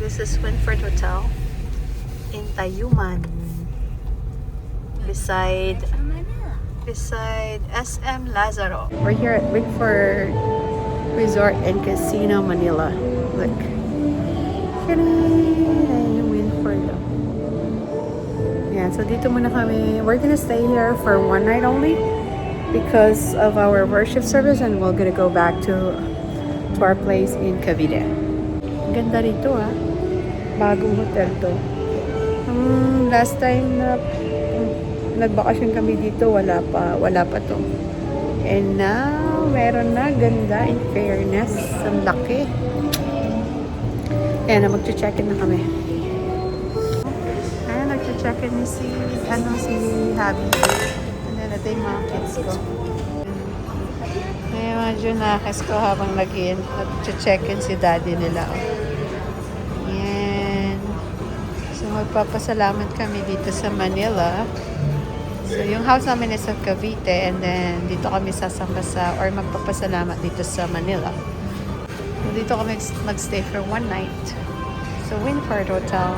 This is Winford Hotel in Tayuman, beside SM Lazaro. We're here at Winford Resort and Casino, Manila. Look. Ayan, Winford. Yeah, so dito muna kami. We're gonna stay here for one night only because of our worship service, and we're gonna go back to our place in Cavite. Ganda rito ah. Bagong hotel to. Last time na nagbakasyon kami dito, wala pa to. And now, meron na. Ganda, in fairness. Ang laki. Ayan na, mag-check-in na kami. Ayan, nag-check-in ni si Habi. And then, ito yung mga kids ko. Ayan, mga junakis ko habang nag-check-in si daddy nila. Ayan. So, magpapasalamat kami dito sa Manila. So, yung house namin is sa Cavite, and then dito kami sasamba or magpapasalamat dito sa Manila. So, dito kami mag-stay for one night. So, Winford Hotel.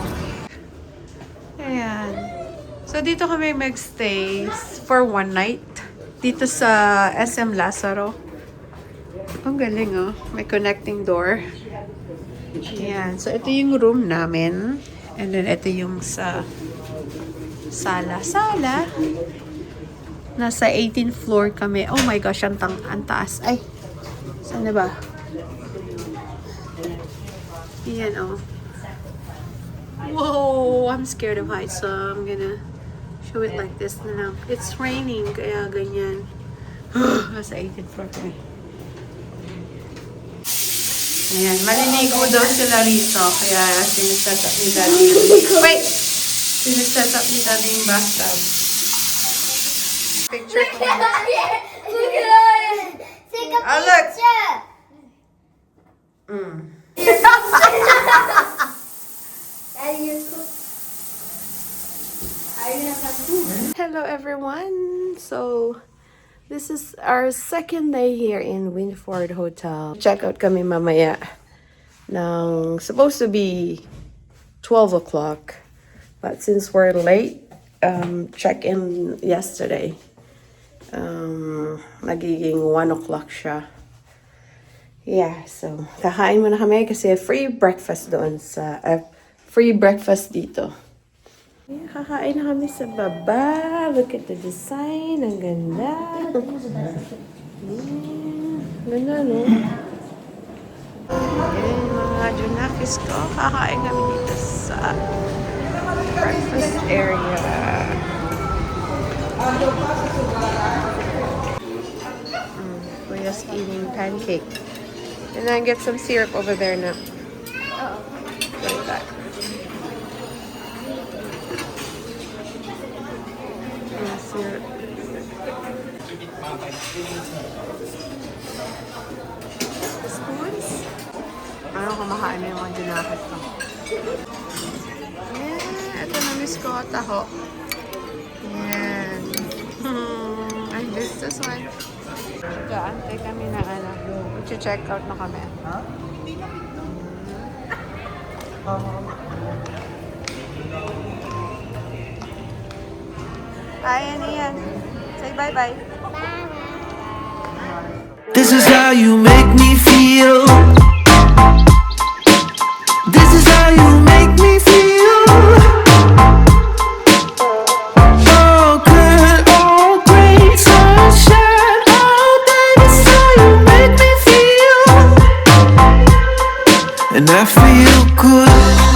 Ayan. So, dito kami mag-stay for one night. Dito sa SM Lazaro. Ang galing oh. May connecting door. Ayan. So, ito yung room namin. And then, ito yung sa sala. Nasa 18th floor kami. Oh my gosh, ang taas. Ay, saan na ba? Yan, oh. Whoa, I'm scared of heights, so I'm gonna show it like this na lang. It's raining, kaya ganyan. Nasa 18th floor kami. Ayan, maliligo daw sila rito, kaya siniset up ni Daddy. Wait! Siniset up ni Daddy yung bathtub. Picture ko. Look at it! Take a picture! Daddy, you're cool. Are you gonna come too? Hello everyone! So, this is our second day here in Winford Hotel. Check out kami mamaya ng supposed to be 12 o'clock. But since we're late, check-in yesterday. Nagiging 1 o'clock siya. Yeah, so kakain muna kami kasi free breakfast doon sa free breakfast dito. Yeah, kakain na kami sa baba. Look at the design. Ang ganda. Ganda, no? Ayan, mga junakis ko. Kakain kami dito sa breakfast area. Kuya's eating pancake. And then get some syrup over there now. Like that. Syrup. Spoons? Ano kumakain na yung mga dinakit ko? Yeah, ito na-miss ko taho. Yan. I miss this one. Kaantay kami na check out na kami. Ayan, Ian. Say bye-bye. This is how you make me feel. This is how you make me feel. Oh good, oh great sunshine. Oh baby, this is how you make me feel. And I feel good.